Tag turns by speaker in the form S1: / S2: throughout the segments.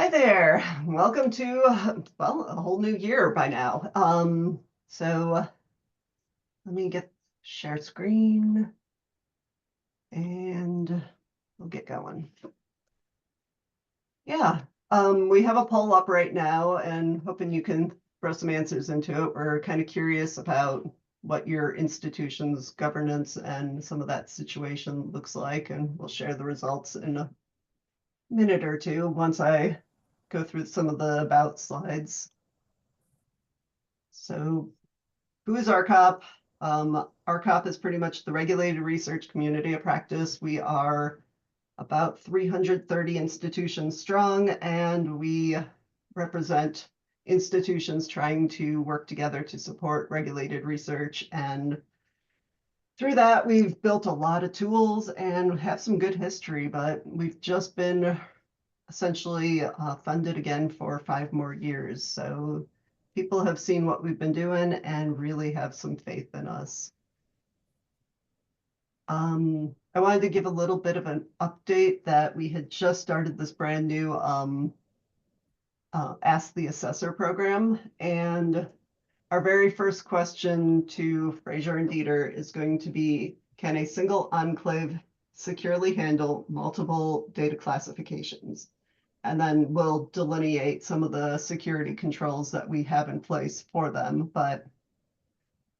S1: Hi there. Welcome to, well, a whole new year by now. Let me get share screen and we'll get going. Yeah, we have a poll up right now and hoping you can throw some answers into it. We're kind of curious about what your institution's governance and some of that situation looks like, and we'll share the results in a minute or two once I go through some of the about slides. So who is RCOP? RCOP is pretty much the regulated research community of practice. We are about 330 institutions strong, and we represent institutions trying to work together to support regulated research. And through that, we've built a lot of tools and have some good history, but we've just been essentially funded again for 5 more years. So people have seen what we've been doing and really have some faith in us. I wanted to give a little bit of an update that we had just started this brand new Ask the Assessor program. And our very first question to Fraser and Dieter is going to be, can a single enclave securely handle multiple data classifications? And then we'll delineate some of the security controls that we have in place for them. But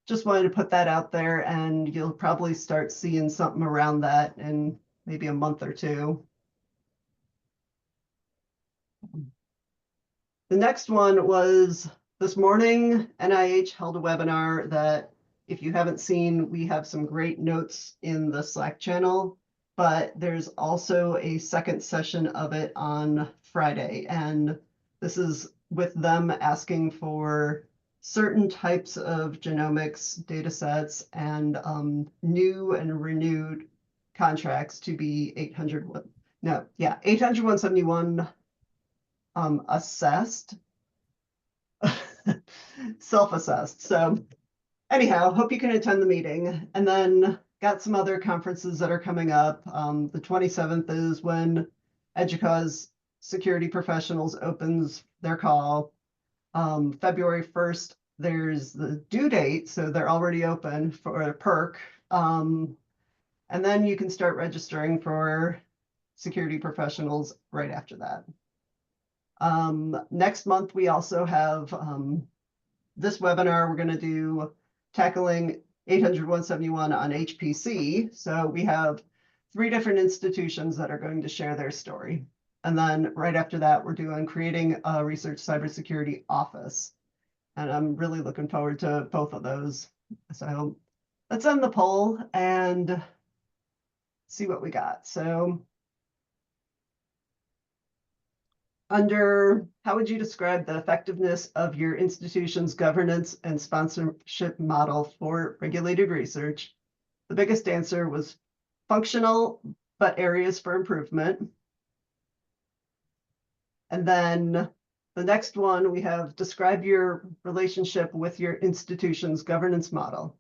S1: just wanted to put that out there, and you'll probably start seeing something around that in maybe a month or two. The next one was this morning, NIH held a webinar that if you haven't seen, we have some great notes in the Slack channel, but there's also a second session of it on Friday. And this is with them asking for certain types of genomics data sets and new and renewed contracts to be 800-171 assessed, self-assessed. So anyhow, hope you can attend the meeting. And then got some other conferences that are coming up. The 27th is when EDUCAUSE Security Professionals opens their call. February 1st, there's the due date, so they're already open for a perk. And then you can start registering for security professionals right after that. Next month, we also have this webinar. We're going to do tackling 800-171 on HPC. So we have 3 different institutions that are going to share their story. And then right after that, we're doing creating a research cybersecurity office. And I'm really looking forward to both of those. So let's end the poll and see what we got. So under how would you describe the effectiveness of your institution's governance and sponsorship model for regulated research? The biggest answer was functional, but areas for improvement. And then the next one, we have describe your relationship with your institution's governance model.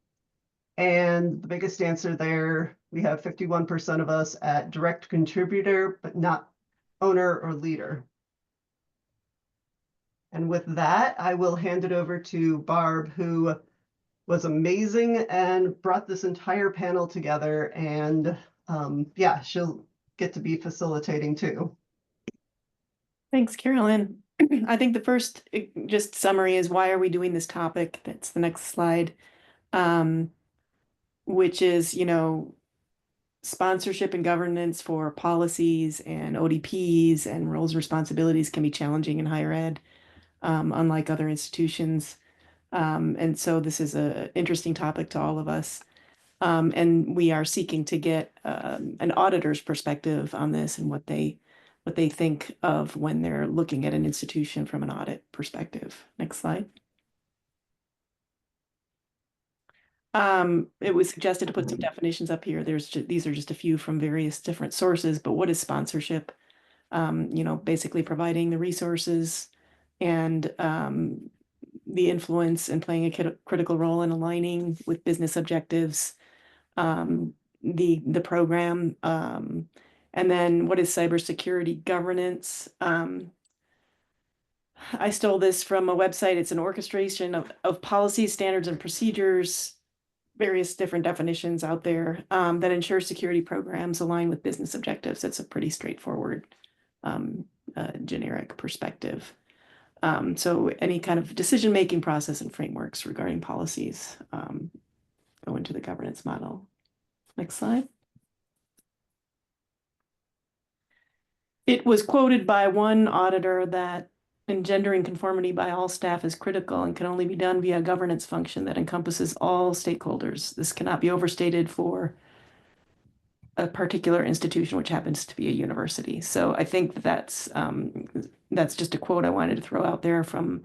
S1: And the biggest answer there, we have 51% of us at direct contributor, but not owner or leader. And with that, I will hand it over to Barb, who was amazing and brought this entire panel together. And yeah, she'll get to be facilitating too.
S2: Thanks, Carolyn. I think the first just summary is why are we doing this topic? That's the next slide, which is, sponsorship and governance for policies and ODPs and roles and responsibilities can be challenging in higher ed, unlike other institutions. And so this is an interesting topic to all of us. And we are seeking to get an auditor's perspective on this and what they think of when they're looking at an institution from an audit perspective. Next slide. It was suggested to put some definitions up here. These are just a few from various different sources, but what is sponsorship? Basically providing the resources and the influence and playing a critical role in aligning with business objectives, the program, and then what is cybersecurity governance? I stole this from a website. It's an orchestration of policies, standards, and procedures, various different definitions out there that ensure security programs align with business objectives. It's a pretty straightforward, generic perspective. So any kind of decision-making process and frameworks regarding policies go into the governance model. Next slide. It was quoted by one auditor that engendering conformity by all staff is critical and can only be done via a governance function that encompasses all stakeholders. This cannot be overstated for a particular institution, which happens to be a university. So I think that's just a quote I wanted to throw out there from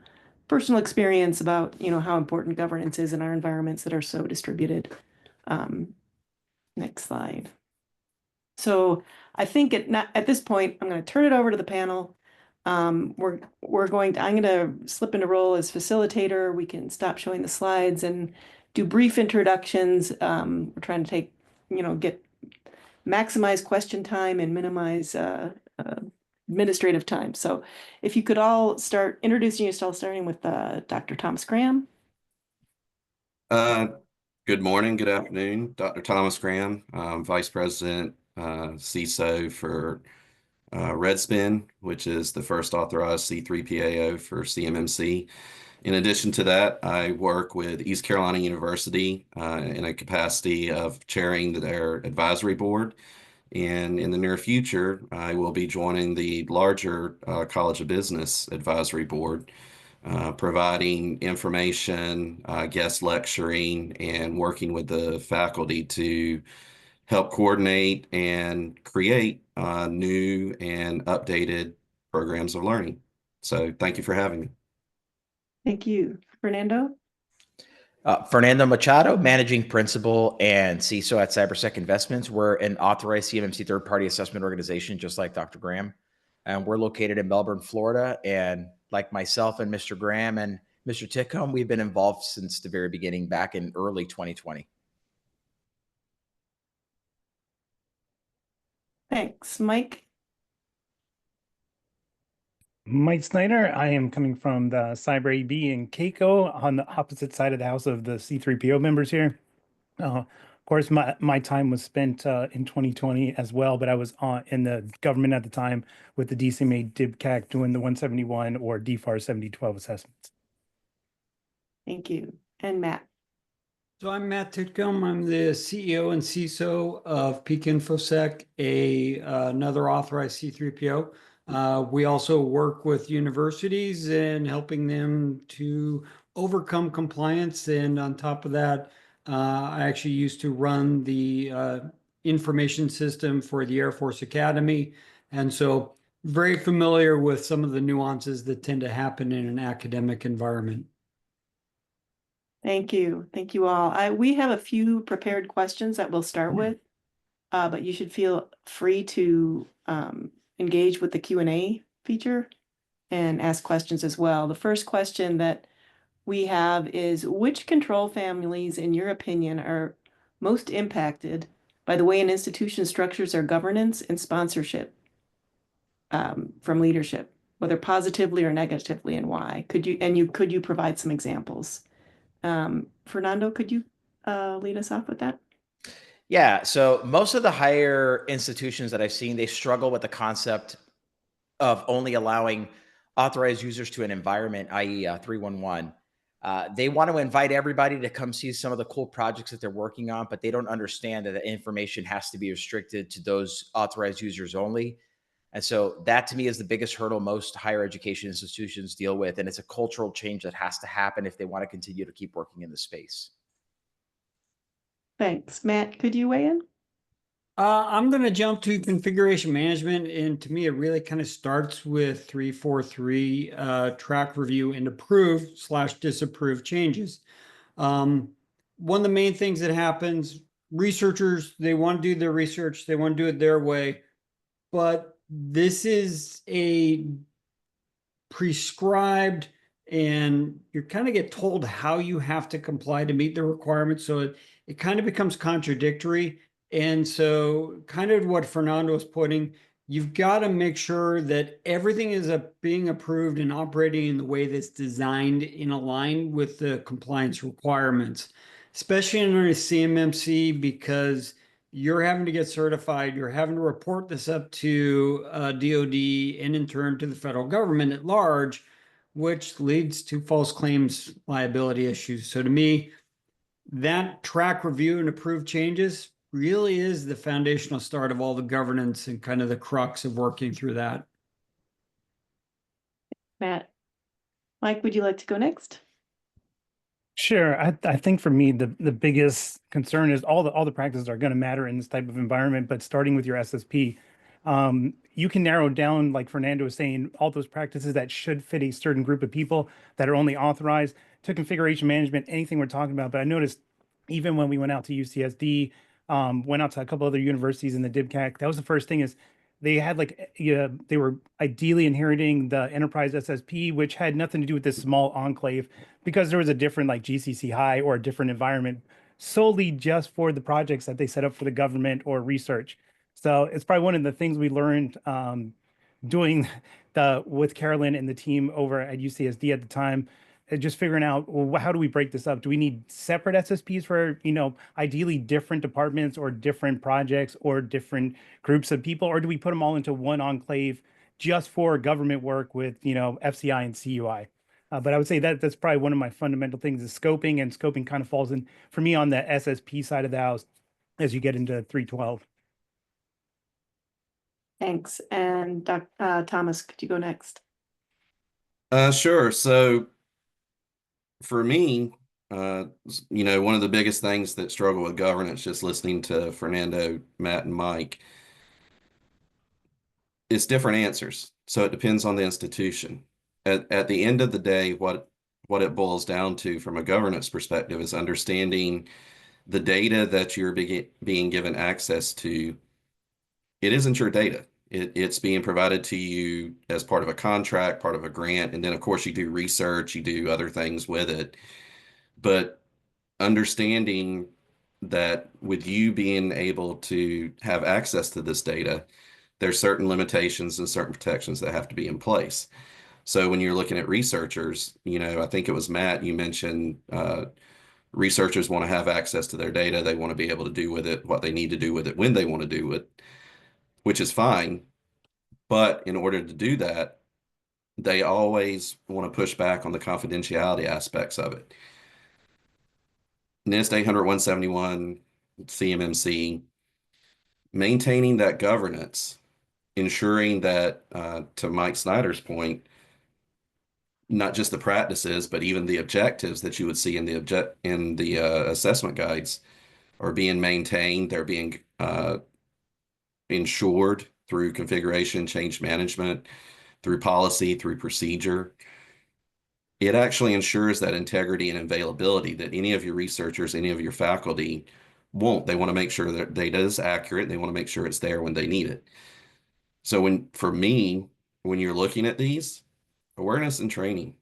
S2: personal experience about, how important governance is in our environments that are so distributed. Next slide. So I think at this point, I'm going to turn it over to the panel. I'm going to slip into role as facilitator. We can stop showing the slides and do brief introductions. We're trying to maximize question time and minimize administrative time. So if you could all start introducing yourself, starting with Dr. Thomas Graham.
S3: Good morning, good afternoon. Dr. Thomas Graham, Vice President, CISO for Redspin, which is the first authorized C3PAO for CMMC. In addition to that, I work with East Carolina University in a capacity of chairing their advisory board. And in the near future, I will be joining the larger College of Business advisory board, providing information, guest lecturing, and working with the faculty to help coordinate and create new and updated programs of learning. So thank you for having me.
S2: Thank you. Fernando?
S4: Fernando Machado, Managing Principal and CISO at CyberSec Investments. We're an authorized CMMC third-party assessment organization, just like Dr. Graham. And we're located in Melbourne, Florida. And like myself and Mr. Graham and Mr. Tickham, we've been involved since the very beginning, back in early 2020.
S2: Thanks. Mike?
S5: Mike Snyder. I am coming from the Cyber AB in Keiko on the opposite side of the house of the C3PO members here. Of course, my time was spent in 2020 as well, but I was in the government at the time with the DCMA DIBCAC doing the 171 or DFAR 7012 assessments.
S2: Thank you. And Matt?
S6: So I'm Matt Titcomb. I'm the CEO and CISO of Peak InfoSec, another authorized C3PO. We also work with universities in helping them to overcome compliance. And on top of that, I actually used to run the information system for the Air Force Academy. And so very familiar with some of the nuances that tend to happen in an academic environment.
S2: Thank you. Thank you all. We have a few prepared questions that we'll start with, but you should feel free to engage with the Q&A feature and ask questions as well. The first question that we have is, which control families, in your opinion, are most impacted by the way an institution structures their governance and sponsorship from leadership, whether positively or negatively, and why? Could you provide some examples? Fernando, could you lead us off with that?
S4: Yeah, so most of the higher institutions that I've seen, they struggle with the concept of only allowing authorized users to an environment, i.e. 311. They want to invite everybody to come see some of the cool projects that they're working on, but they don't understand that the information has to be restricted to those authorized users only. And so that, to me, is the biggest hurdle most higher education institutions deal with. And it's a cultural change that has to happen if they want to continue to keep working in the space.
S2: Thanks. Matt, could you weigh in?
S6: I'm going to jump to configuration management. And to me, it really kind of starts with 343 track review and approve/disapprove changes. One of the main things that happens, researchers, they want to do their research, they want to do it their way, but this is a prescribed, and you kind of get told how you have to comply to meet the requirements. So it kind of becomes contradictory. And so kind of what Fernando was putting, you've got to make sure that everything is being approved and operating in the way that's designed in line with the compliance requirements, especially under CMMC, because you're having to get certified, you're having to report this up to DoD and in turn to the federal government at large, which leads to false claims liability issues. So to me, that track review and approve changes really is the foundational start of all the governance and kind of the crux of working through that.
S2: Matt. Mike, would you like to go next?
S5: Sure. I think for me, the biggest concern is all the practices are going to matter in this type of environment, but starting with your SSP, you can narrow down, like Fernando was saying, all those practices that should fit a certain group of people that are only authorized to configuration management, anything we're talking about. But I noticed even when we went out to UCSD, went out to a couple other universities in the DibCAC, that was the first thing is they had they were ideally inheriting the enterprise SSP, which had nothing to do with this small enclave because there was a different like GCC high or a different environment solely just for the projects that they set up for the government or research. So it's probably one of the things we learned doing with Carolyn and the team over at UCSD at the time, just figuring out, well, how do we break this up? Do we need separate SSPs for, ideally different departments or different projects or different groups of people, or do we put them all into one enclave just for government work with, FCI and CUI? But I would say that that's probably one of my fundamental things is scoping, and scoping kind of falls in for me on the SSP side of the house as you get into 312.
S2: Thanks. And Thomas, could you go next?
S3: Sure. So for me, one of the biggest things that struggle with governance, just listening to Fernando, Matt, and Mike, it's different answers. So it depends on the institution. At the end of the day, what it boils down to from a governance perspective is understanding the data that you're being given access to. It isn't your data. It's being provided to you as part of a contract, part of a grant, and then of course you do research, you do other things with it. But understanding that with you being able to have access to this data, there's certain limitations and certain protections that have to be in place. So when you're looking at researchers, I think it was Matt, you mentioned researchers want to have access to their data. They want to be able to do with it what they need to do with it when they want to do it, which is fine. But in order to do that, they always want to push back on the confidentiality aspects of it. NIST 800-171, CMMC, maintaining that governance, ensuring that, to Mike Snyder's point, not just the practices, but even the objectives that you would see in the assessment guides are being maintained. They're being ensured through configuration, change management, through policy, through procedure. It actually ensures that integrity and availability that any of your researchers, any of your faculty won't. They want to make sure that data is accurate. They want to make sure it's there when they need it. So for me, when you're looking at these, awareness and training,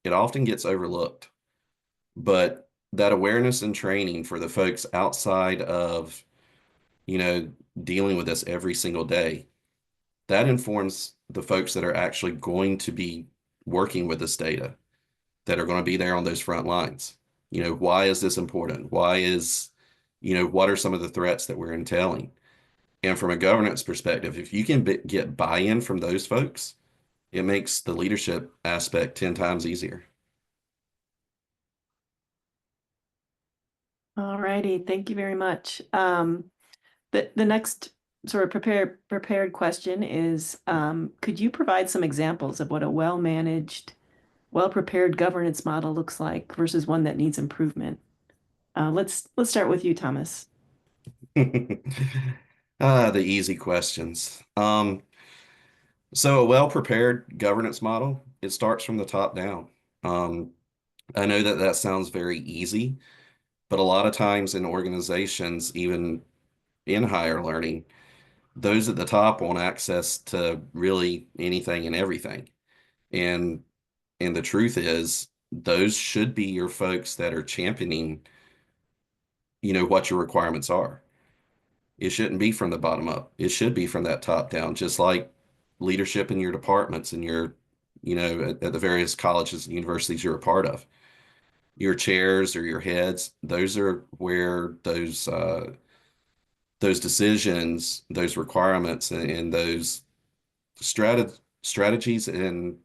S3: it often gets overlooked. But that awareness and training for the folks outside of, dealing with this every single day, that informs the folks that are actually going to be working with this data, that are going to be there on those front lines. Why is this important? What are some of the threats that we're entailing? And from a governance perspective, if you can get buy-in from those folks, it makes the leadership aspect 10 times easier.
S2: All righty, thank you very much. The next sort of prepared question is, could you provide some examples of what a well-managed, well-prepared governance model looks like versus one that needs improvement? Let's start with you, Thomas.
S3: The easy questions. So a well-prepared governance model, it starts from the top down. I know that sounds very easy, but a lot of times in organizations, even in higher learning, those at the top want access to really anything and everything. And the truth is, those should be your folks that are championing, what your requirements are. It shouldn't be from the bottom up. It should be from that top down, just like leadership in your departments and your, at the various colleges and universities you're a part of. Your chairs or your heads, those are where those decisions, those requirements, and those strategies and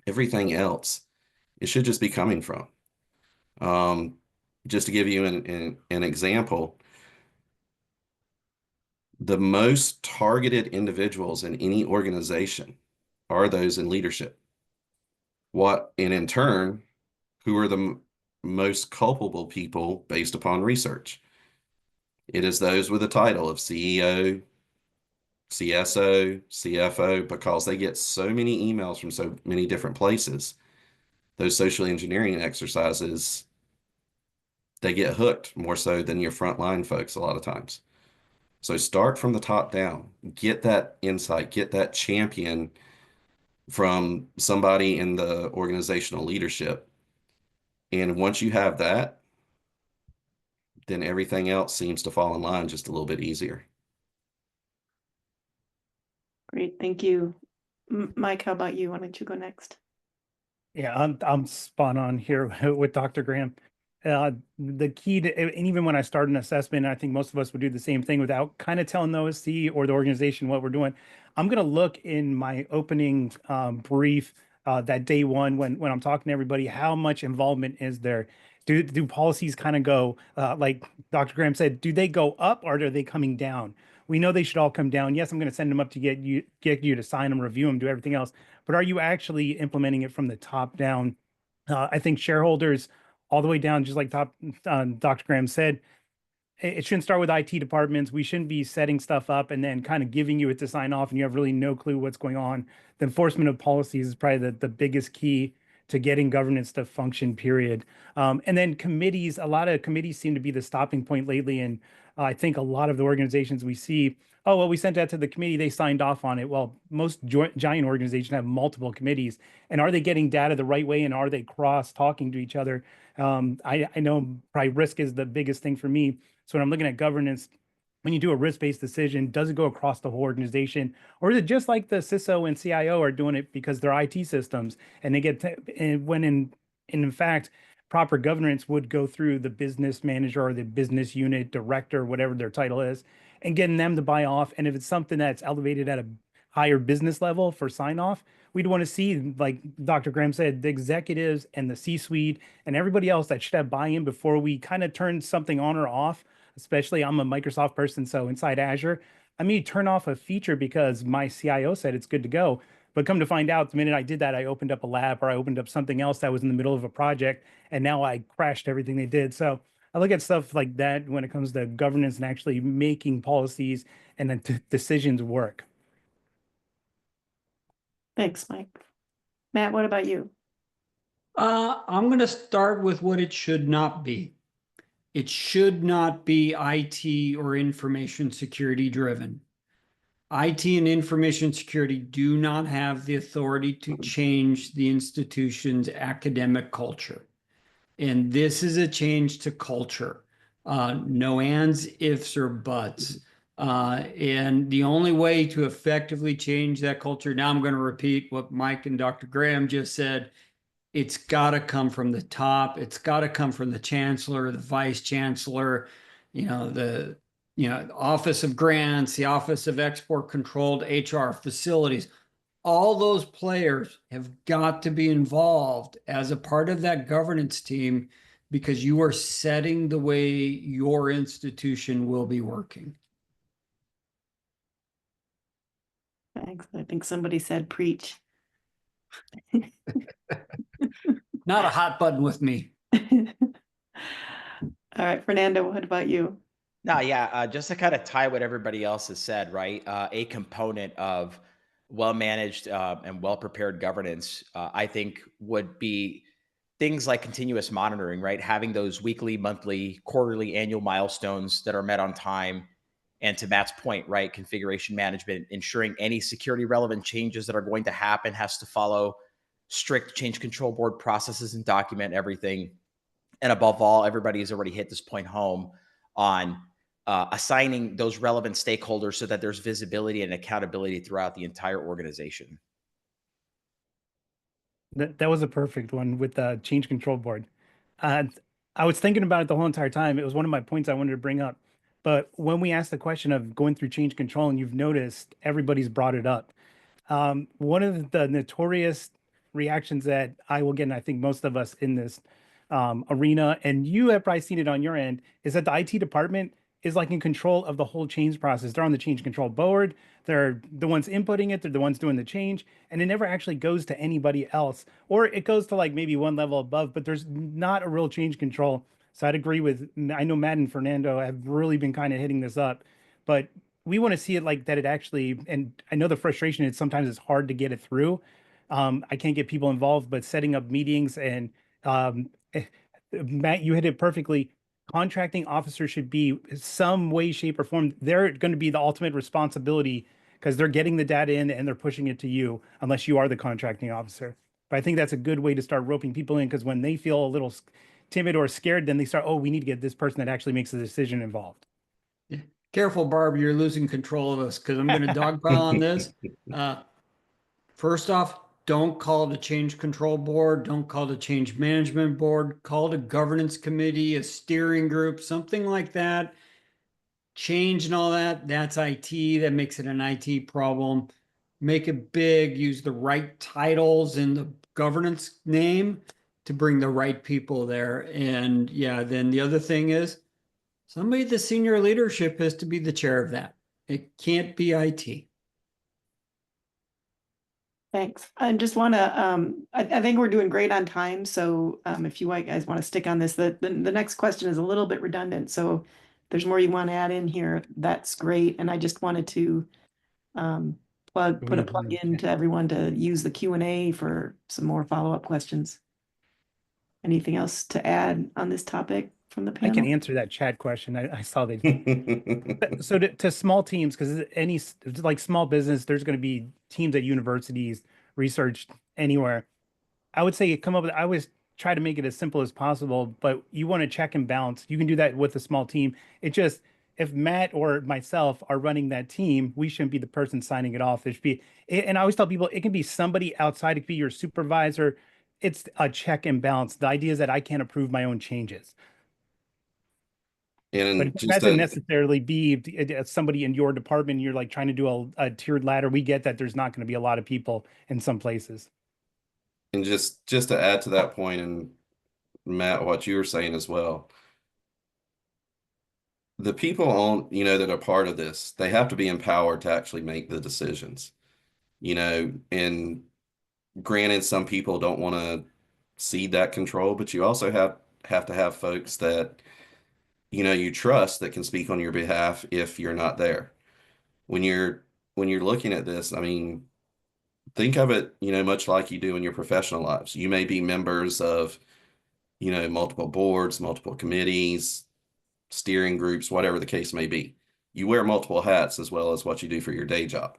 S3: everything else, it should just be coming from. Just to give you an example, the most targeted individuals in any organization are those in leadership. And in turn, who are the most culpable people based upon research? It is those with the title of CEO, CSO, CFO, because they get so many emails from so many different places. Those social engineering exercises, they get hooked more so than your frontline folks a lot of times. So start from the top down, get that insight, get that champion from somebody in the organizational leadership. And once you have that, then everything else seems to fall in line just a little bit easier.
S2: Great, thank you. Mike, how about you? Why don't you go next?
S5: Yeah, I'm spot on here with Dr. Graham. The key to, and even when I start an assessment, I think most of us would do the same thing without kind of telling the OSC or the organization what we're doing. I'm going to look in my opening brief that day one when I'm talking to everybody, how much involvement is there? Do policies kind of go, like Dr. Graham said, do they go up or are they coming down? We know they should all come down. Yes, I'm going to send them up to get you to sign them, review them, do everything else. But are you actually implementing it from the top down? I think shareholders all the way down, just like Dr. Graham said, it shouldn't start with IT departments. We shouldn't be setting stuff up and then kind of giving you it to sign off and you have really no clue what's going on. The enforcement of policies is probably the biggest key to getting governance to function, period. And then committees, a lot of committees seem to be the stopping point lately. And I think a lot of the organizations we see, oh, well, we sent that to the committee, they signed off on it. Well, most giant organizations have multiple committees. And are they getting data the right way? And are they cross talking to each other? I know probably risk is the biggest thing for me. So when I'm looking at governance, when you do a risk-based decision, does it go across the whole organization? Or is it just like the CISO and CIO are doing it because they're IT systems and they get in fact, proper governance would go through the business manager or the business unit director, whatever their title is, and getting them to buy off. And if it's something that's elevated at a higher business level for sign off, we'd want to see, like Dr. Graham said, the executives and the C-suite and everybody else that should have buy-in before we kind of turn something on or off. Especially, I'm a Microsoft person, so inside Azure, I may turn off a feature because my CIO said it's good to go. But come to find out, the minute I did that, I opened up a lab or I opened up something else that was in the middle of a project, and now I crashed everything they did. So I look at stuff like that when it comes to governance and actually making policies and then decisions work.
S2: Thanks, Mike. Matt, what about you?
S6: I'm going to start with what it should not be. It should not be IT or information security driven. IT and information security do not have the authority to change the institution's academic culture. And this is a change to culture. No ands, ifs, or buts. And the only way to effectively change that culture, now I'm going to repeat what Mike and Dr. Graham just said, it's got to come from the top. It's got to come from the chancellor, the vice chancellor, the Office of Grants, the Office of Export Controlled HR Facilities. All those players have got to be involved as a part of that governance team because you are setting the way your institution will be working.
S2: Thanks. I think somebody said preach.
S6: Not a hot button with me.
S2: All right, Fernando, what about you?
S4: No, yeah, just to kind of tie what everybody else has said, right? A component of well-managed and well-prepared governance, I think, would be things like continuous monitoring, right? Having those weekly, monthly, quarterly, annual milestones that are met on time. And to Matt's point, right? Configuration management, ensuring any security relevant changes that are going to happen has to follow strict change control board processes and document everything. And above all, everybody has already hit this point home on assigning those relevant stakeholders so that there's visibility and accountability throughout the entire organization.
S5: That was a perfect one with the change control board. Uh, I was thinking about it the whole entire time. It was one of my points I wanted to bring up. But when we asked the question of going through change control, and you've noticed everybody's brought it up, one of the notorious reactions that I will get, and I think most of us in this arena, and you have probably seen it on your end, is that the IT department is like in control of the whole change process. They're on the change control board. They're the ones inputting it. They're the ones doing the change, and it never actually goes to anybody else, or it goes to like maybe one level above, but there's not a real change control. So I'd agree with, I know Matt and Fernando have really been kind of hitting this up, but we want to see it like that it actually, and I know the frustration is sometimes it's hard to get it through. I can't get people involved, but setting up meetings and um, Matt, you hit it perfectly. Contracting officers should be some way, shape, or form. They're going to be the ultimate responsibility because they're getting the data in and they're pushing it to you, unless you are the contracting officer. But I think that's a good way to start roping people in, because when they feel a little timid or scared, then they start, oh, we need to get this person that actually makes the decision involved.
S6: Careful, Barb, you're losing control of us because I'm going to dogpile on this. First off, don't call it a change control board. Don't call it a change management board. Call it a governance committee, a steering group, something like that. Change and all that, that's IT. That makes it an IT problem. Make it big, use the right titles in the governance name to bring the right people there. And yeah, then the other thing is somebody, the senior leadership has to be the chair of that. It can't be IT.
S2: Thanks. I just want to, I think we're doing great on time. So if you guys want to stick on this, the next question is a little bit redundant. So if there's more you want to add in here, that's great. And I just wanted to put a plug in to everyone to use the Q&A for some more follow-up questions. Anything else to add on this topic from the
S5: I
S2: panel?
S5: can answer that chat question. I saw they. So to small teams, because any like small business, there's going to be teams at universities, research anywhere. I would say come up with, I always try to make it as simple as possible, but you want to check and balance. You can do that with a small team. It just, if Matt or myself are running that team, we shouldn't be the person signing it off. It should be, and I always tell people it can be somebody outside. It could be your supervisor. It's a check and balance. The idea is that I can't approve my own changes. But
S3: And
S5: it
S3: just
S5: doesn't
S3: to,
S5: necessarily be somebody in your department. You're like trying to do a tiered ladder. We get that there's not going to be a lot of people in some places.
S3: and just to add to that point, and Matt, what you were saying as well, the people on, that are part of this, they have to be empowered to actually make the decisions, and granted, some people don't want to cede that control, but you also have to have folks that, you trust that can speak on your behalf if you're not there. When you're looking at this, I mean, think of it, much like you do in your professional lives. You may be members of, multiple boards, multiple committees, steering groups, whatever the case may be. You wear multiple hats as well as what you do for your day job.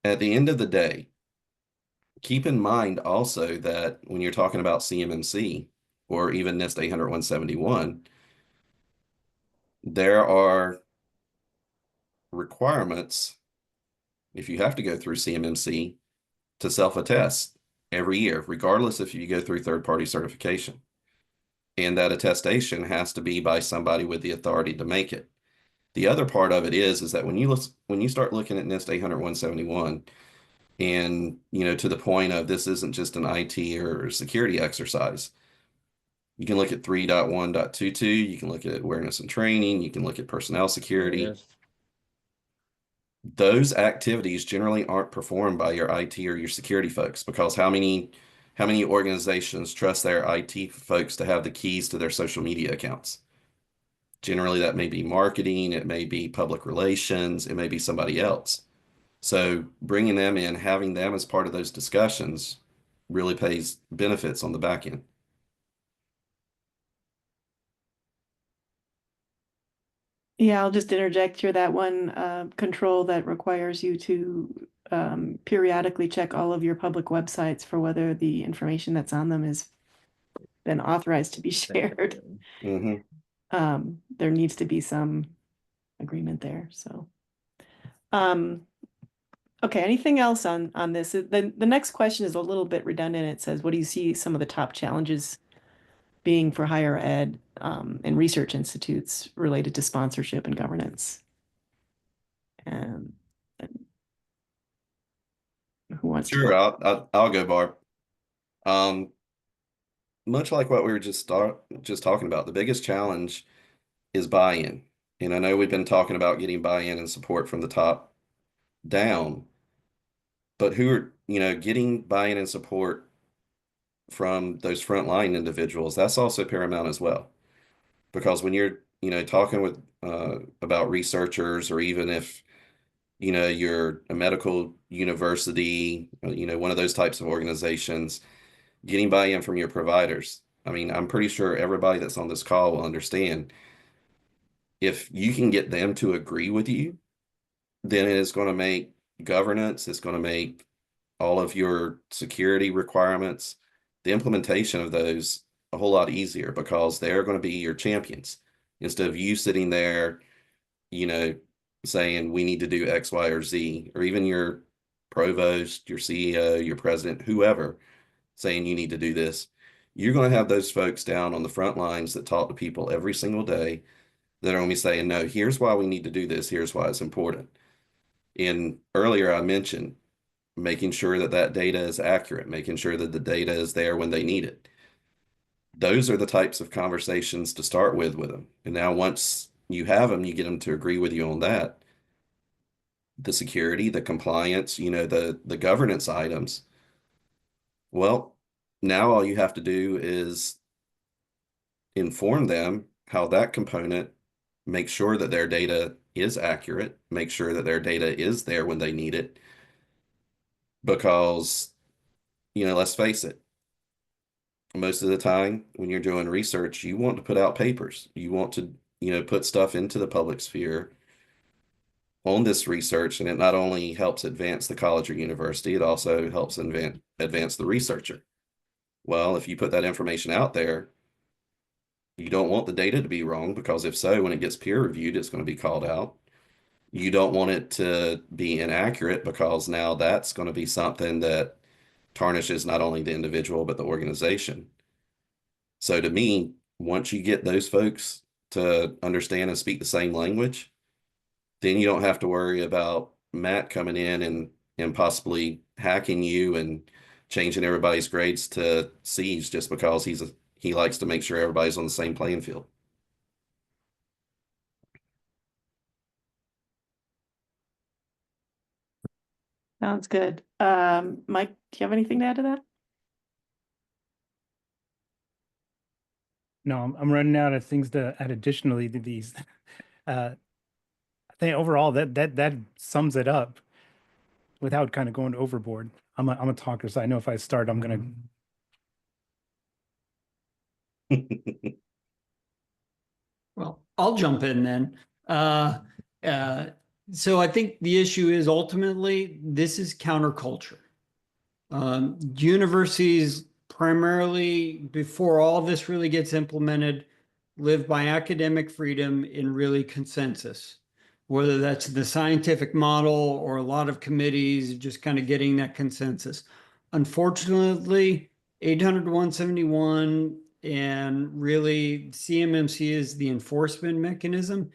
S3: At the end of the day, keep in mind also that when you're talking about CMMC or even NIST 800-171, there are requirements, if you have to go through CMMC, to self-attest every year, regardless if you go through third-party certification. And that attestation has to be by somebody with the authority to make it. The other part of it is that when you start looking at NIST 800-171, and to the point of this isn't just an IT or security exercise. You can look at 3.1.22, you can look at awareness and training, you can look at personnel security. Those activities generally aren't performed by your IT or your security folks, because how many organizations trust their IT folks to have the keys to their social media accounts? Generally, that may be marketing, it may be public relations, it may be somebody else. So bringing them in, having them as part of those discussions really pays benefits on the back end.
S2: Yeah, I'll just interject here that one control that requires you to periodically check all of your public websites for whether the information that's on them has been authorized to be shared.
S3: Mm-hmm.
S2: there needs to be some agreement there. So, okay, anything else on this? The next question is a little bit redundant. It says, what do you see some of the top challenges being for higher ed and research institutes related to sponsorship and governance? And who wants to
S3: Sure,
S2: go?
S3: I'll go, Barb. Much like what we were just talking about, the biggest challenge is buy-in. And I know we've been talking about getting buy-in and support from the top down, but who are, getting buy-in and support from those frontline individuals, that's also paramount as well. Because when you're, talking with about researchers, or even if, you're a medical university, one of those types of organizations, getting buy-in from your providers. I mean, I'm pretty sure everybody that's on this call will understand, if you can get them to agree with you, then it is going to make governance, it's going to make all of your security requirements, the implementation of those, a whole lot easier, because they're going to be your champions instead of you sitting there, saying we need to do X, Y, or Z, or even your provost, your CEO, your president, whoever, saying you need to do this. You're going to have those folks down on the front lines that talk to people every single day that are going to be saying, no, here's why we need to do this. Here's why it's important. And earlier I mentioned making sure that that data is accurate, making sure that the data is there when they need it. Those are the types of conversations to start with them. And now once you have them, you get them to agree with you on that. The security, the compliance, the governance items. Well, now all you have to do is inform them how that component, make sure that their data is accurate, make sure that their data is there when they need it. Because, let's face it, most of the time when you're doing research, you want to put out papers. You want to, put stuff into the public sphere on this research, and it not only helps advance the college or university, it also helps advance the researcher. Well, if you put that information out there, you don't want the data to be wrong, because if so, when it gets peer reviewed, it's going to be called out. You don't want it to be inaccurate, because now that's going to be something that tarnishes not only the individual, but the organization. So to me, once you get those folks to understand and speak the same language, then you don't have to worry about Matt coming in and possibly hacking you and changing everybody's grades to C's just because he likes to make sure everybody's on the same playing field.
S2: Sounds good. Mike, do you have anything to add to that?
S5: No, I'm running out of things to add additionally to these. I think overall that sums it up without kind of going overboard. I'm a talker, so I know if I start, I'm gonna.
S6: Well, I'll jump in then. So I think the issue is ultimately this is counterculture. Universities primarily, before all this really gets implemented, live by academic freedom in really consensus, whether that's the scientific model or a lot of committees just kind of getting that consensus. Unfortunately, 800 to 171 and really CMMC is the enforcement mechanism,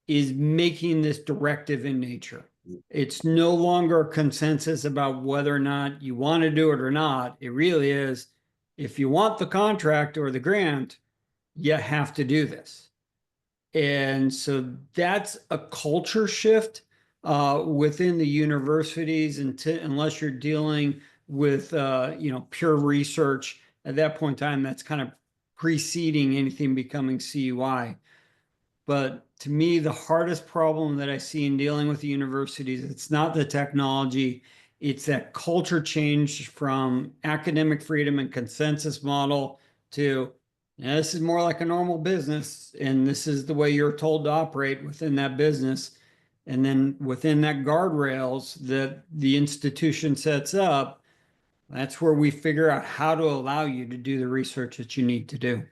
S6: is making this directive in nature. It's no longer a consensus about whether or not you want to do it or not. It really is, if you want the contract or the grant, you have to do this. And so that's a culture shift within the universities, unless you're dealing with pure research. At that point in time, that's kind of preceding anything becoming CUI. But to me, the hardest problem that I see in dealing with the universities, it's not the technology, it's that culture change from academic freedom and consensus model to this is more like a normal business, and this is the way you're told to operate within that business. And then within that guardrails that the institution sets up, that's where we figure out how to allow you to do the research that you need to do.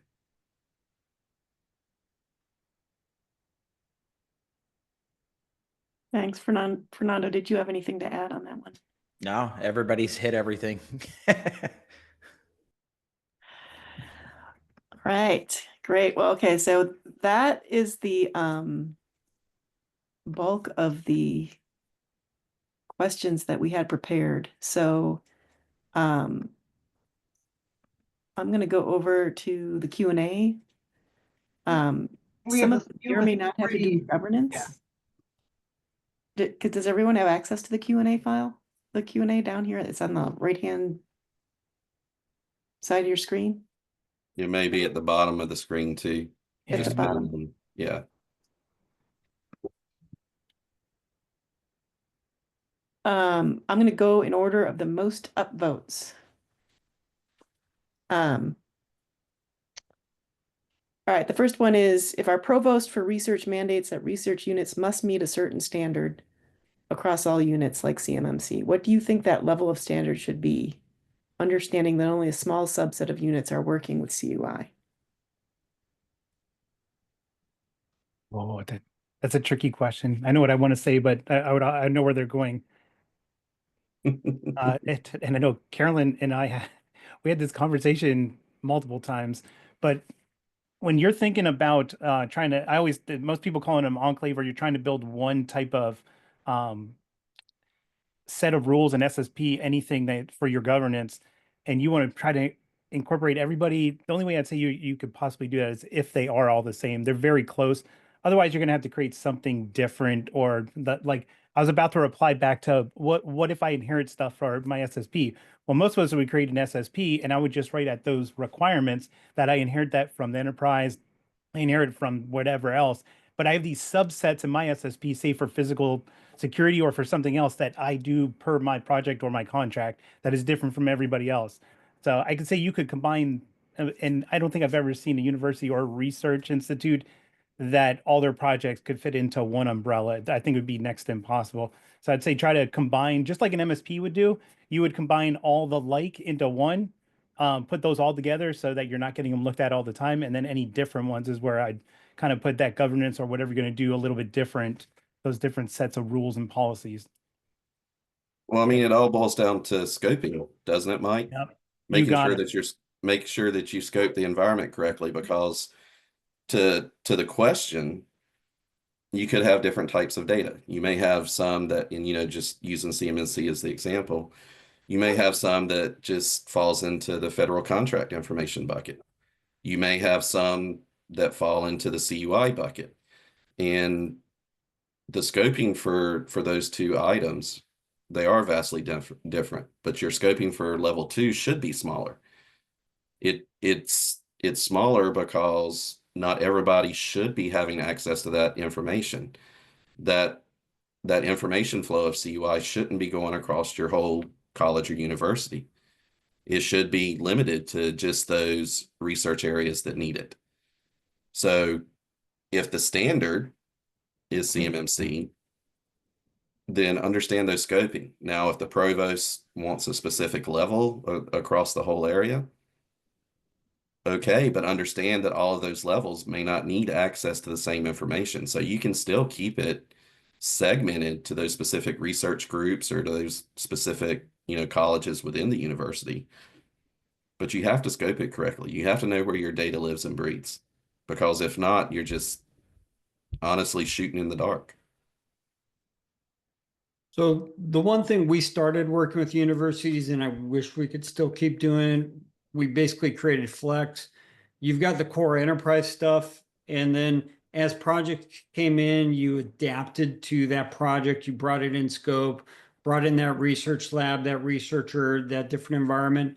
S2: Thanks, Fernando. Fernando, did you have anything to add on that one?
S4: No, everybody's hit everything.
S2: Right, great. Well, okay, so that is the bulk of the questions that we had prepared. So I'm going to go over to the Q&A.
S1: We
S2: Some
S1: have
S2: of
S1: a
S2: them
S1: few
S2: may or may
S1: with
S2: not have to do with
S1: yeah.
S2: governance. Does everyone have access to the Q&A file? The Q&A down here, it's on the right-hand side of your screen.
S3: It may be at the bottom of the screen too.
S2: At the
S3: Just
S2: bottom.
S3: yeah.
S2: I'm going to go in order of the most upvotes. All right, the first one is, if our provost for research mandates that research units must meet a certain standard across all units like CMMC, what do you think that level of standard should be? Understanding that only a small subset of units are working with CUI.
S5: Oh, that's a tricky question. I know what I want to say, but I know where they're going. And I know Carolyn and I we had this conversation multiple times, but when you're thinking about trying to, most people calling them enclave, or you're trying to build one type of set of rules and SSP, anything that for your governance, and you want to try to incorporate everybody, the only way I'd say you could possibly do that is if they are all the same. They're very close. Otherwise, you're going to have to create something different, or that, like I was about to reply back to what if I inherit stuff for my SSP? Well, most of us would create an SSP, and I would just write at those requirements that I inherit that from the enterprise, I inherit from whatever else. But I have these subsets in my SSP, say for physical security or for something else that I do per my project or my contract that is different from everybody else. So I could say you could combine, and I don't think I've ever seen a university or research institute that all their projects could fit into one umbrella. I think it would be next to impossible. So I'd say try to combine, just like an MSP would do, you would combine all the like into one, put those all together so that you're not getting them looked at all the time. And then any different ones is where I'd kind of put that governance or whatever you're going to do a little bit different, those different sets of rules and policies.
S3: Well, I mean, it all boils down to scoping, doesn't it, Mike?
S5: Yep.
S3: Making sure that make sure that you scope the environment correctly, because to the question, you could have different types of data. You may have some that, and just using CMMC as the example, you may have some that just falls into the federal contract information bucket. You may have some that fall into the CUI bucket. And the scoping for those two items, they are vastly different, but your scoping for level 2 should be smaller. It's smaller because not everybody should be having access to that information. That information flow of CUI shouldn't be going across your whole college or university. It should be limited to just those research areas that need it. So if the standard is CMMC, then understand those scoping. Now, if the provost wants a specific level across the whole area, okay, but understand that all of those levels may not need access to the same information. So you can still keep it segmented to those specific research groups or to those specific, colleges within the university. But you have to scope it correctly. You have to know where your data lives and breathes, because if not, you're just honestly shooting in the dark.
S6: So the one thing we started working with universities, and I wish we could still keep doing, we basically created Flex. You've got the core enterprise stuff, and then as projects came in, you adapted to that project, you brought it in scope, brought in that research lab, that researcher, that different environment.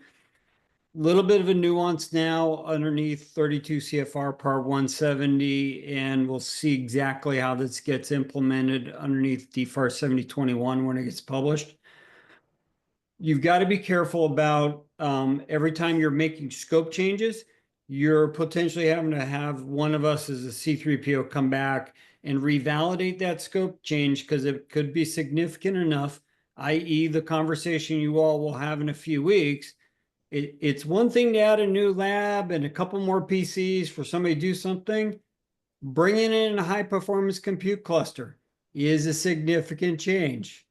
S6: Little bit of a nuance now underneath 32 CFR Part 170, and we'll see exactly how this gets implemented underneath DFAR 7021 when it gets published. You've got to be careful about every time you're making scope changes, you're potentially having to have one of us as a C3PO come back and revalidate that scope change, because it could be significant enough, i.e. the conversation you all will have in a few weeks. It's one thing to add a new lab and a couple more PCs for somebody to do something. Bringing in a high performance compute cluster. is a significant change.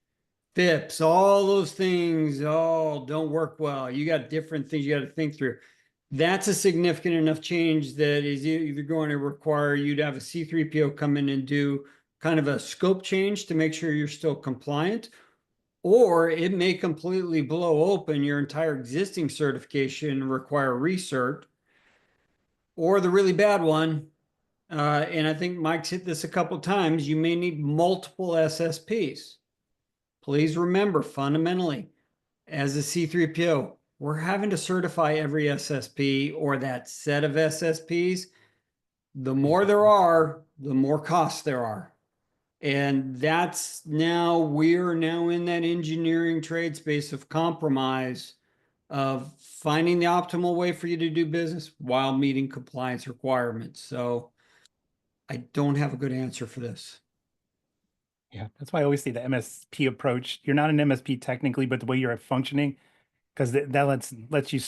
S6: FIPS, all those things, don't work well. You got different things you got to think through. That's a significant enough change that is either going to require you to have a C3PO come in and do kind of a scope change to make sure you're still compliant, or it may completely blow open your entire existing certification and require recert, or the really bad one, and I think Mike's hit this a couple times, you may need multiple SSPs. Please remember, fundamentally, as a C3PO, we're having to certify every SSP or that set of SSPs. The more there are, the more costs there are. And we're now in that engineering trade space of compromise of finding the optimal way for you to do business while meeting compliance requirements. So I don't have a good answer for this.
S5: Yeah, that's why I always say the MSP approach. You're not an MSP technically, but the way you're functioning, because that lets you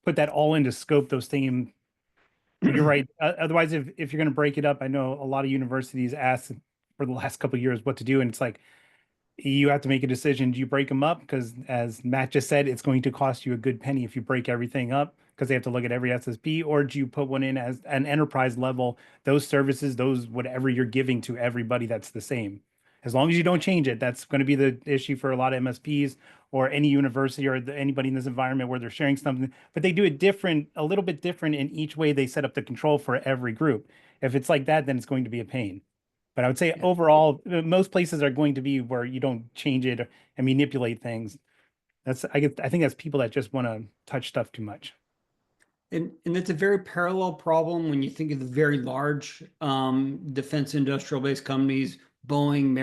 S5: put that all into scope, those things. But you're right. Otherwise, if you're going to break it up, I know a lot of universities ask for the last couple of years what to do, and it's like you have to make a decision. Do you break them up? Because as Matt just said, it's going to cost you a good penny if you break everything up, because they have to look at every SSP, or do you put one in as an enterprise level, those services, those whatever you're giving to everybody, that's the same. As long as you don't change it, that's going to be the issue for a lot of MSPs or any university or anybody in this environment where they're sharing something, but they do it different, a little bit different in each way they set up the control for every group. If it's like that, then it's going to be a pain. But I would say overall, most places are going to be where you don't change it and manipulate things. I think that's people that just want to touch stuff too much.
S6: And it's a very parallel problem when you think of the very large defense industrial based companies, Boeing,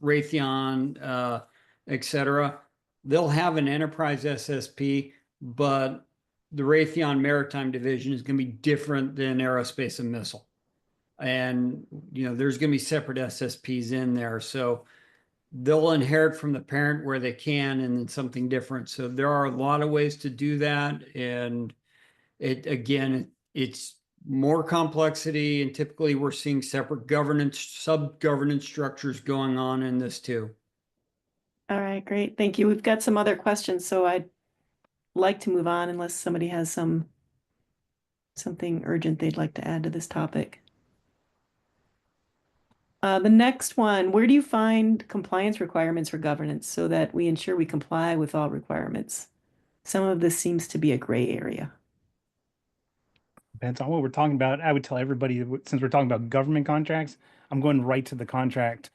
S6: Raytheon, et cetera. They'll have an enterprise SSP, but the Raytheon Maritime Division is going to be different than aerospace and missile. And, there's going to be separate SSPs in there. So they'll inherit from the parent where they can, and then something different. So there are a lot of ways to do that. And it's more complexity, and typically we're seeing separate governance, sub-governance structures going on in this too.
S2: All right, great. Thank you. We've got some other questions, so I'd like to move on unless somebody has something urgent they'd like to add to this topic. The next one, where do you find compliance requirements for governance so that we ensure we comply with all requirements? Some of this seems to be a gray area.
S5: Depends on what we're talking about. I would tell everybody, since we're talking about government contracts, I'm going right to the contract.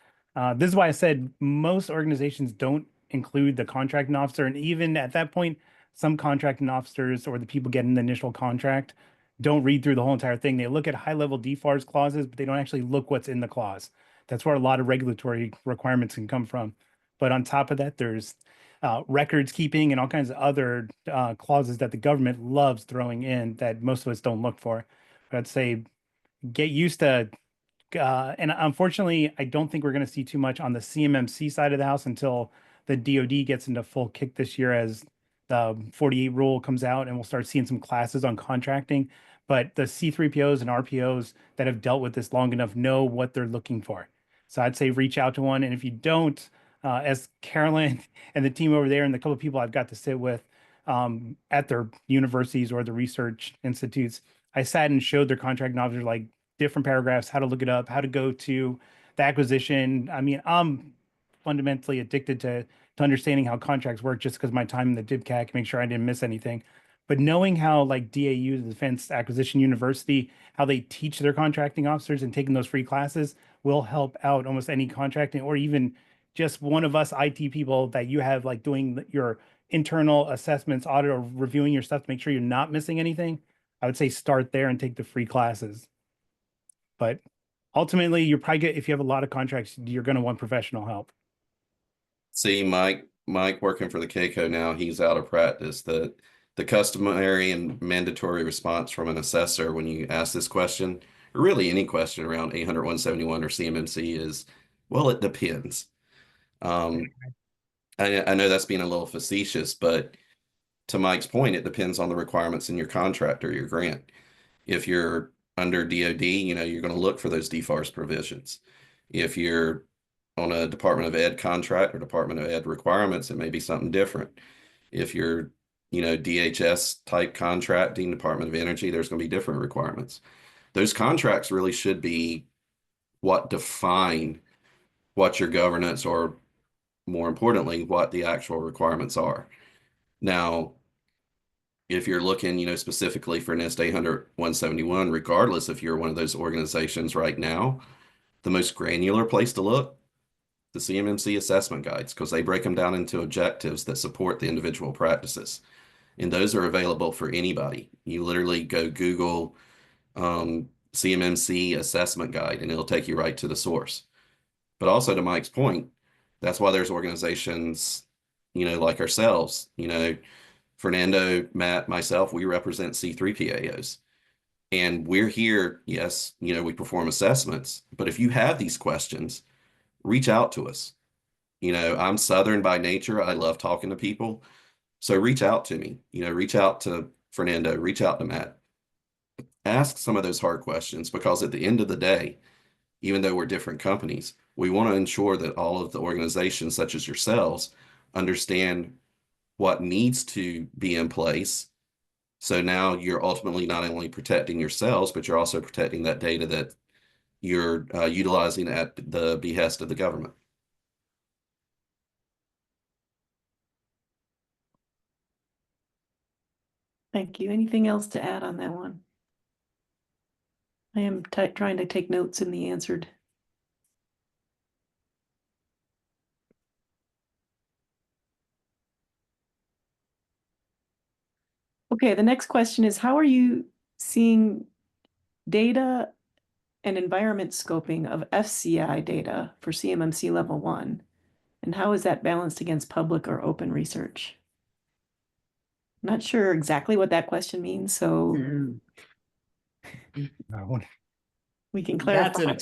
S5: This is why I said most organizations don't include the contracting officer. And even at that point, some contracting officers or the people getting the initial contract don't read through the whole entire thing. They look at high-level DFARS clauses, but they don't actually look what's in the clause. That's where a lot of regulatory requirements can come from. But on top of that, there's records keeping and all kinds of other clauses that the government loves throwing in that most of us don't look for. But I'd say get used to, and unfortunately, I don't think we're going to see too much on the CMMC side of the house until the DoD gets into full kick this year as the 48 rule comes out, and we'll start seeing some classes on contracting. But the C3POs and RPOs that have dealt with this long enough know what they're looking for. So I'd say reach out to one. And if you don't, as Carolyn and the team over there and the couple of people I've got to sit with at their universities or the research institutes, I sat and showed their contracting officers like different paragraphs, how to look it up, how to go to the acquisition. I mean, I'm fundamentally addicted to understanding how contracts work just because my time in the DIBCAC, make sure I didn't miss anything. But knowing how like DAU, the Defense Acquisition University, how they teach their contracting officers and taking those free classes will help out almost any contracting, or even just one of us IT people that you have like doing your internal assessments, audit, or reviewing your stuff to make sure you're not missing anything. I would say start there and take the free classes. But ultimately, you're probably if you have a lot of contracts, you're going to want professional help.
S3: See, Mike working for the CAECO now, he's out of practice. The customary and mandatory response from an assessor when you ask this question, or really any question around 800-171 or CMMC is, well, it depends. I know that's being a little facetious, but to Mike's point, it depends on the requirements in your contract or your grant. If you're under DoD, you're going to look for those DFARS provisions. If you're on a Department of Ed contract or Department of Ed requirements, it may be something different. If you're, DHS type contracting, Department of Energy, there's going to be different requirements. Those contracts really should be what define what your governance, or more importantly, what the actual requirements are. Now, if you're looking, specifically for NIST 800-171, regardless if you're one of those organizations right now, the most granular place to look, the CMMC assessment guides, because they break them down into objectives that support the individual practices. And those are available for anybody. You literally go Google CMMC assessment guide, and it'll take you right to the source. But also, to Mike's point, that's why there's organizations, like ourselves, Fernando, Matt, myself, we represent C3PAOs. And we're here, yes, we perform assessments, but if you have these questions, reach out to us. I'm Southern by nature. I love talking to people. So reach out to me, reach out to Fernando, reach out to Matt. Ask some of those hard questions, because at the end of the day, even though we're different companies, we want to ensure that all of the organizations, such as yourselves, understand what needs to be in place. So now you're ultimately not only protecting yourselves, but you're also protecting that data that you're utilizing at the behest of the government.
S2: Thank you. Anything else to add on that one? I am trying to take notes in the answered. Okay, the next question is, how are you seeing data and environment scoping of FCI data for CMMC level 1? And how is that balanced against public or open research? I'm not sure exactly what that question means, so we can clarify.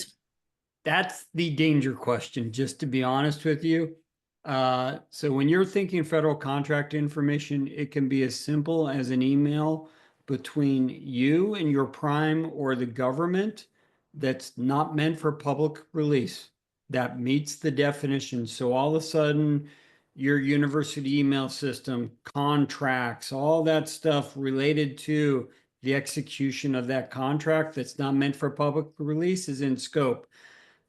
S6: That's the danger question, just to be honest with you. So when you're thinking federal contract information, it can be as simple as an email between you and your prime or the government that's not meant for public release, that meets the definition. So all of a sudden, your university email system, contracts, all that stuff related to the execution of that contract that's not meant for public release is in scope.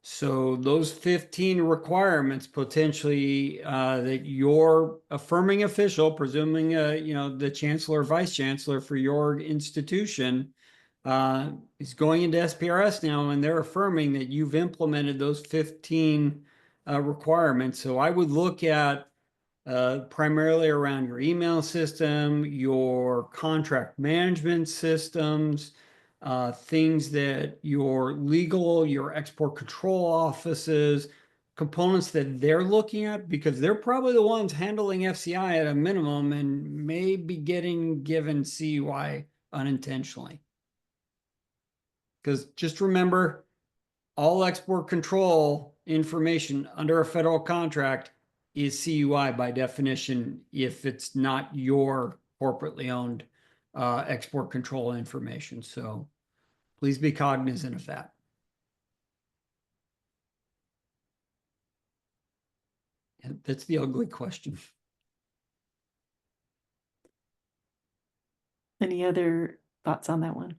S6: So those 15 requirements potentially that your affirming official, presuming the chancellor or vice chancellor for your institution, is going into SPRS now, and they're affirming that you've implemented those 15 requirements. So I would look at primarily around your email system, your contract management systems, things that your legal, your export control offices, components that they're looking at, because they're probably the ones handling FCI at a minimum and may be getting given CUI unintentionally. Because just remember, all export control information under a federal contract is CUI by definition if it's not your corporately owned export control information. So please be cognizant of that. And that's the ugly question.
S2: Any other thoughts on that one?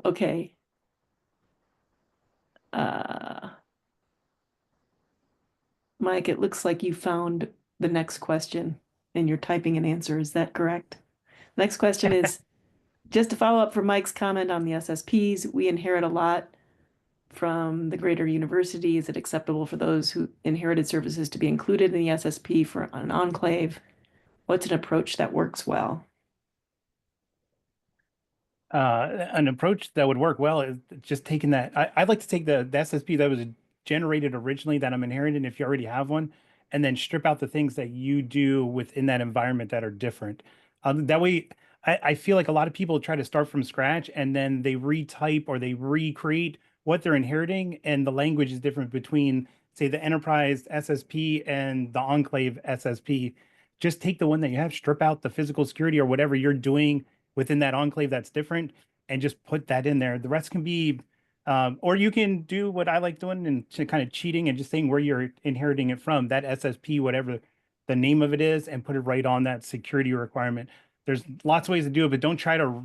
S2: Okay. Mike, it looks like you found the next question and you're typing an answer. Is that correct? Next question is, just to follow up from Mike's comment on the SSPs, we inherit a lot from the greater university. Is it acceptable for those who inherited services to be included in the SSP for an enclave? What's an approach that works well?
S5: An approach that would work well is just taking that. I'd like to take the SSP that was generated originally that I'm inheriting, if you already have one, and then strip out the things that you do within that environment that are different. That way, I feel like a lot of people try to start from scratch and then they retype or they recreate what they're inheriting, and the language is different between, say, the enterprise SSP and the enclave SSP. Just take the one that you have, strip out the physical security or whatever you're doing within that enclave that's different, and just put that in there. The rest can be, or you can do what I like doing and kind of cheating and just saying where you're inheriting it from, that SSP, whatever the name of it is, and put it right on that security requirement. There's lots of ways to do it, but don't try to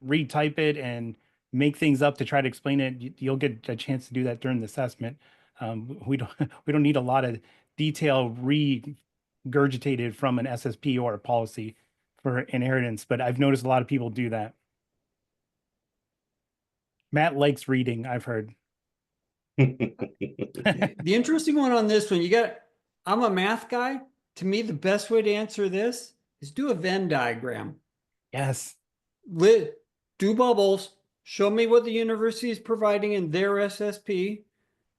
S5: retype it and make things up to try to explain it. You'll get a chance to do that during the assessment. We don't we don't need a lot of detail regurgitated from an SSP or a policy for inheritance, but I've noticed a lot of people do that. Matt likes reading, I've heard.
S6: The interesting one on this one, I'm a math guy. To me, the best way to answer this is do a Venn diagram.
S5: Yes.
S6: Do bubbles. Show me what the university is providing in their SSP.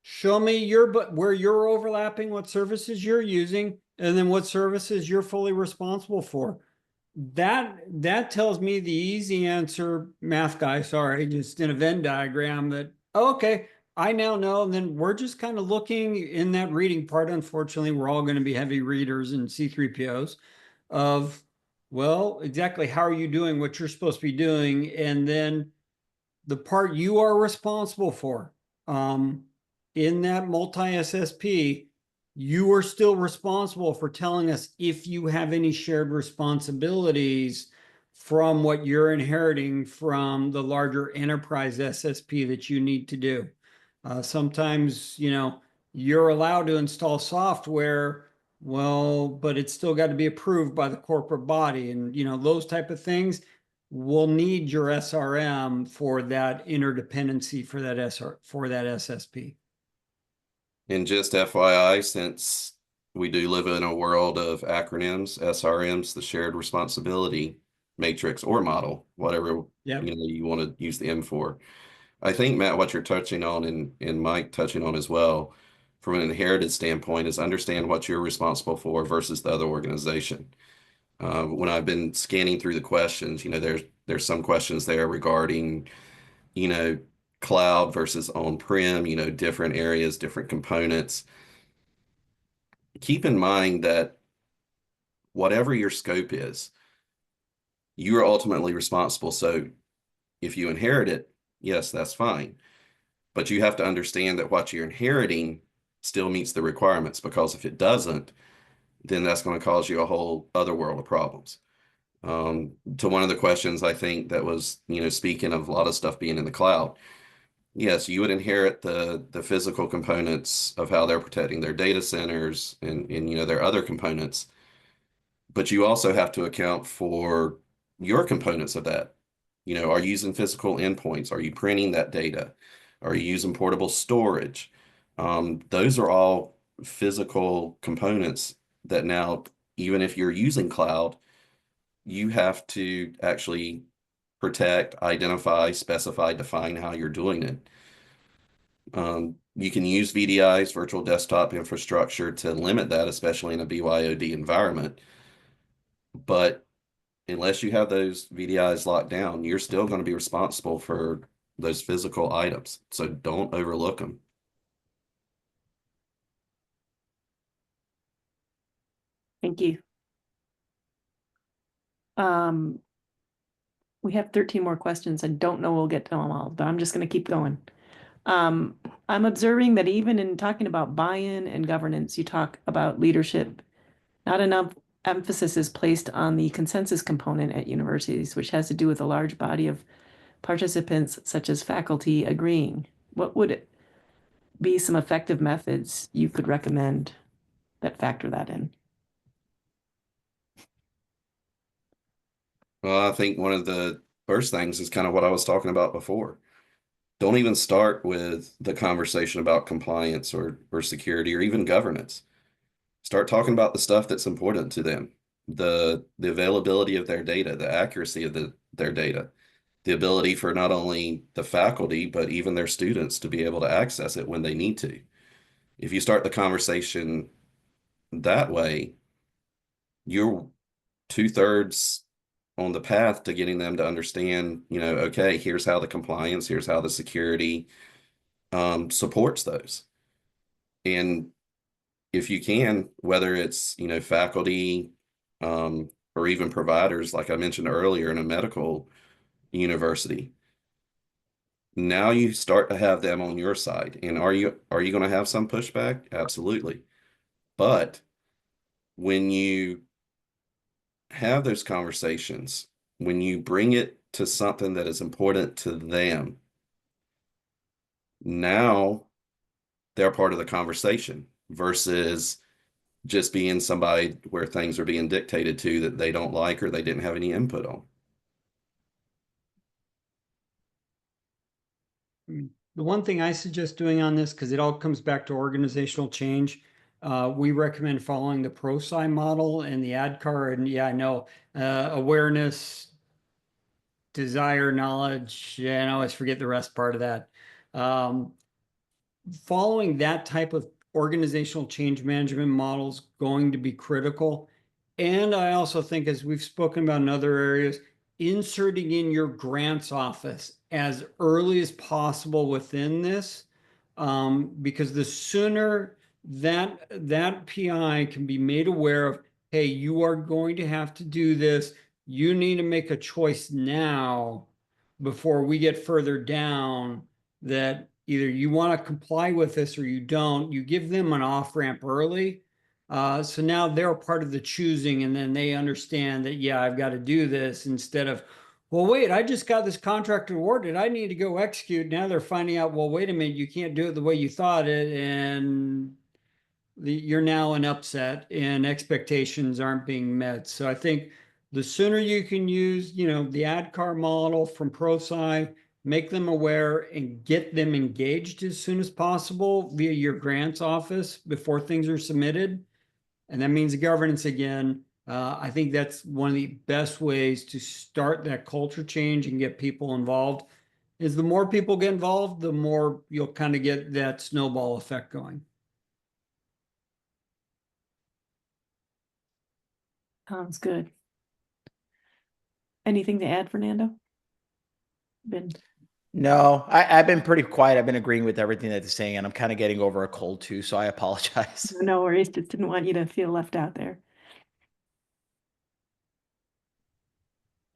S6: Show me where you're overlapping, what services you're using, and then what services you're fully responsible for. That tells me the easy answer, math guy, sorry, just in a Venn diagram that, oh, okay, I now know. And then we're just kind of looking in that reading part. Unfortunately, we're all going to be heavy readers in C3POs of, well, exactly how are you doing what you're supposed to be doing? And then the part you are responsible for in that multi-SSP, you are still responsible for telling us if you have any shared responsibilities from what you're inheriting from the larger enterprise SSP that you need to do. Sometimes, you're allowed to install software, well, but it's still got to be approved by the corporate body. And, those type of things will need your SRM for that interdependency for that SSP.
S3: And just FYI, since we do live in a world of acronyms, SRM's the shared responsibility matrix or model, whatever you want to use the M for. I think, Matt, what you're touching on and Mike touching on as well, from an inherited standpoint, is understand what you're responsible for versus the other organization. When I've been scanning through the questions, there's some questions there regarding, cloud versus on-prem, different areas, different components. Keep in mind that whatever your scope is, you are ultimately responsible. So if you inherit it, yes, that's fine. But you have to understand that what you're inheriting still meets the requirements, because if it doesn't, then that's going to cause you a whole other world of problems. To one of the questions, I think that was, speaking of a lot of stuff being in the cloud, yes, you would inherit the physical components of how they're protecting their data centers and their other components, but you also have to account for your components of that. Are you using physical endpoints? Are you printing that data? Are you using portable storage? Those are all physical components that now, even if you're using cloud, you have to actually protect, identify, specify, define how you're doing it. You can use VDI's, virtual desktop infrastructure, to limit that, especially in a BYOD environment. But unless you have those VDIs locked down, you're still going to be responsible for those physical items. So don't overlook them.
S2: Thank you. We have 13 more questions. I don't know we'll get to them all, but I'm just going to keep going. I'm observing that even in talking about buy-in and governance, you talk about leadership. Not enough emphasis is placed on the consensus component at universities, which has to do with a large body of participants, such as faculty, agreeing. What would be some effective methods you could recommend that factor that in?
S3: Well, I think one of the first things is kind of what I was talking about before. Don't even start with the conversation about compliance or security or even governance. Start talking about the stuff that's important to them. The availability of their data, the accuracy of their data, the ability for not only the faculty, but even their students to be able to access it when they need to. If you start the conversation that way, you're 2/3 on the path to getting them to understand, okay, here's how the compliance, here's how the security supports those. And if you can, whether it's, faculty or even providers, like I mentioned earlier, in a medical university, Now you start to have them on your side. And are you going to have some pushback? Absolutely. But when you have those conversations, when you bring it to something that is important to them, now they're part of the conversation versus just being somebody where things are being dictated to that they don't like or they didn't have any input on.
S6: The one thing I suggest doing on this, because it all comes back to organizational change, we recommend following the ProSci model and the ADKAR. And yeah, I know awareness, desire, knowledge, and I always forget the rest part of that. Following that type of organizational change management model is going to be critical. And I also think, as we've spoken about in other areas, inserting in your grants office as early as possible within this, because the sooner that PI can be made aware of, hey, you are going to have to do this. You need to make a choice now before we get further down, that either you want to comply with this or you don't. You give them an off ramp early. So now they're a part of the choosing, and then they understand that, yeah, I've got to do this, instead of, well, wait, I just got this contract awarded, I need to go execute. Now they're finding out, well, wait a minute, you can't do it the way you thought it. And you're now an upset and expectations aren't being met. So I think the sooner you can use, the ADKAR model from ProSci, make them aware and get them engaged as soon as possible via your grants office before things are submitted. And that means the governance again. I think that's one of the best ways to start that culture change and get people involved. Is the more people get involved, the more you'll kind of get that snowball effect going.
S2: Sounds good. Anything to add, Fernando? Been
S4: No, I've been pretty quiet. I've been agreeing with everything that they're saying, and I'm kind of getting over a cold too, so I apologize.
S2: no worries. Just didn't want you to feel left out there.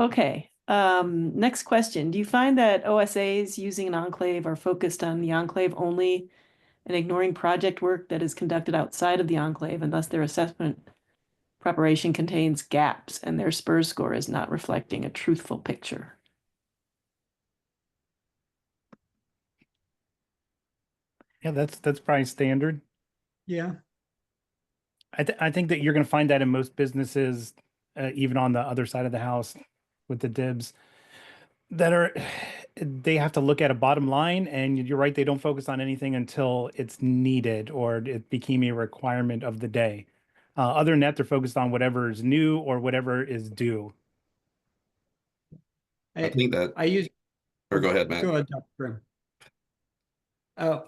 S2: Okay. Next question. Do you find that OSAs using an enclave are focused on the enclave only and ignoring project work that is conducted outside of the enclave, and thus their assessment preparation contains gaps and their SPURS score is not reflecting a truthful picture?
S5: Yeah, that's probably standard.
S6: Yeah.
S5: I think that you're going to find that in most businesses, even on the other side of the house with the dibs, they have to look at a bottom line, and you're right, they don't focus on anything until it's needed or it became a requirement of the day. Other than that, they're focused on whatever is new or whatever is due.
S3: I think that,
S6: I use.
S3: or go ahead, Matt.
S6: Go ahead, Dr. Grimm.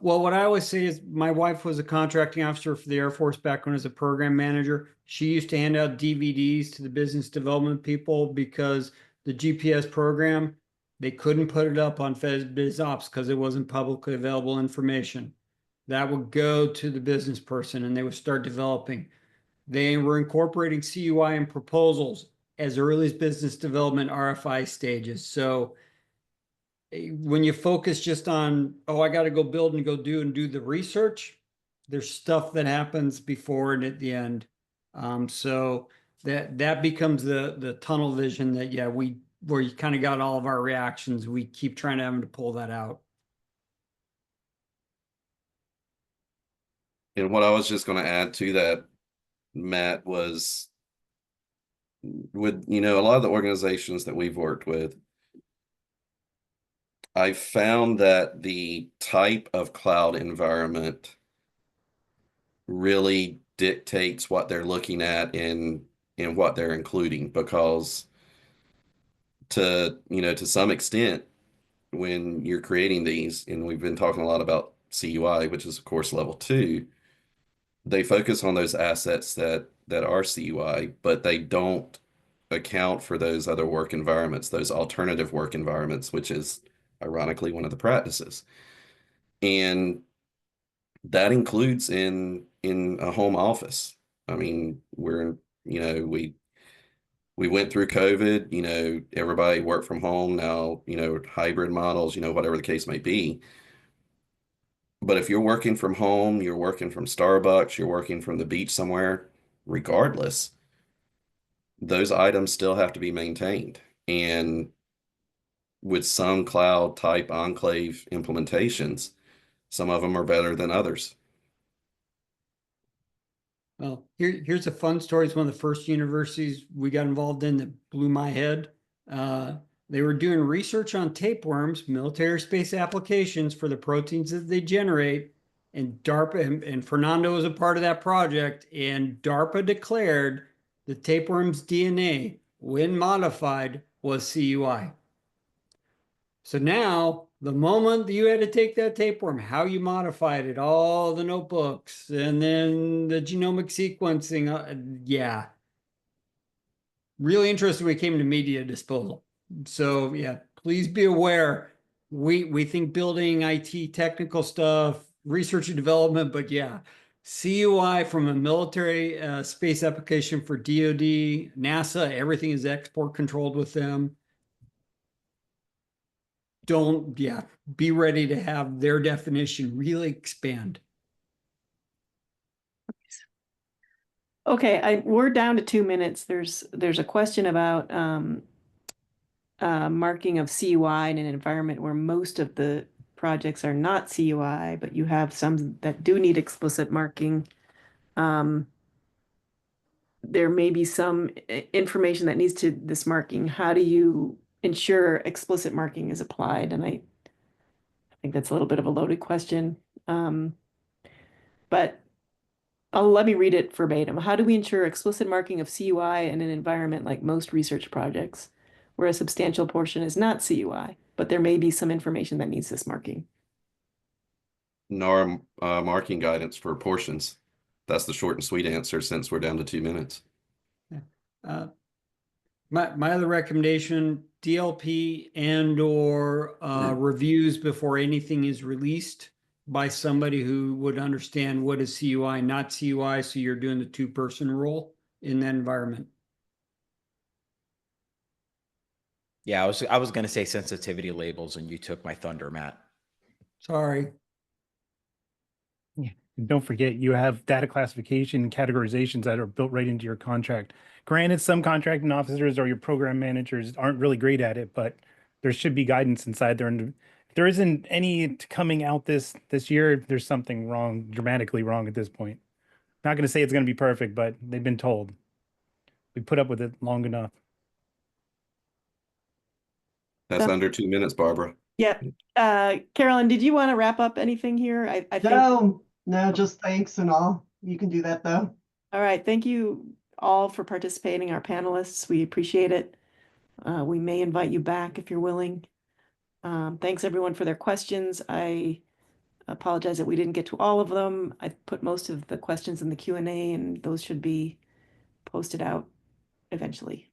S6: Well, what I always say is, my wife was a contracting officer for the Air Force back when as a program manager. She used to hand out DVDs to the business development people because the GPS program, they couldn't put it up on FedBizOps because it wasn't publicly available information. That would go to the business person and they would start developing. They were incorporating CUI and proposals as early as business development RFI stages. So when you focus just on, oh, I got to go build and go do the research, there's stuff that happens before and at the end. So that becomes the tunnel vision that, yeah, where you kind of got all of our reactions, we keep trying to have them to pull that out.
S3: And what I was just going to add to that, Matt, was with, a lot of the organizations that we've worked with, I found that the type of cloud environment really dictates what they're looking at in what they're including, because to some extent, when you're creating these, and we've been talking a lot about CUI, which is of course level 2, they focus on those assets that are CUI, but they don't account for those other work environments, those alternative work environments, which is ironically one of the practices. And that includes in a home office. I mean, we We went through COVID, everybody worked from home now, hybrid models, whatever the case may be. But if you're working from home, you're working from Starbucks, you're working from the beach somewhere, regardless, those items still have to be maintained. And with some cloud type enclave implementations, some of them are better than others.
S6: Well, here's a fun story. It's one of the first universities we got involved in that blew my head. They were doing research on tapeworms, military space applications for the proteins that they generate. And DARPA and Fernando was a part of that project. And DARPA declared the tapeworm's DNA, when modified, was CUI. So now, the moment you had to take that tapeworm, how you modified it, all the notebooks, and then the genomic sequencing, yeah. Really interested when it came to media disposal. So yeah, please be aware. We think building IT technical stuff, research and development, but yeah, CUI from a military space application for DoD, NASA, everything is export controlled with them. Be ready to have their definition really expand.
S2: Okay, we're down to 2 minutes. There's a question about marking of CUI in an environment where most of the projects are not CUI, but you have some that do need explicit marking. There may be some information that needs to this marking. How do you ensure explicit marking is applied? And I think that's a little bit of a loaded question. But let me read it verbatim. How do we ensure explicit marking of CUI in an environment like most research projects, where a substantial portion is not CUI, but there may be some information that needs this marking?
S3: NAR marking guidance for portions. That's the short and sweet answer since we're down to 2 minutes.
S6: My other recommendation, DLP and/or reviews before anything is released by somebody who would understand what is CUI, not CUI, so you're doing the two-person role in that environment.
S4: Yeah, I was going to say sensitivity labels, and you took my thunder, Matt.
S6: Sorry.
S5: Yeah. And don't forget, you have data classification and categorizations that are built right into your contract. Granted, some contracting officers or your program managers aren't really great at it, but there should be guidance inside there. And if there isn't any coming out this year, there's something wrong, dramatically wrong at this point. Not going to say it's going to be perfect, but they've been told. We put up with it long enough.
S3: That's under 2 minutes, Barbara.
S2: Yeah. Carolyn, did you want to wrap up anything here? I think.
S1: No, just thanks and all. You can do that though.
S2: All right. Thank you all for participating, our panelists. We appreciate it. We may invite you back if you're willing. Thanks everyone for their questions. I apologize that we didn't get to all of them. I put most of the questions in the Q&A, and those should be posted out eventually.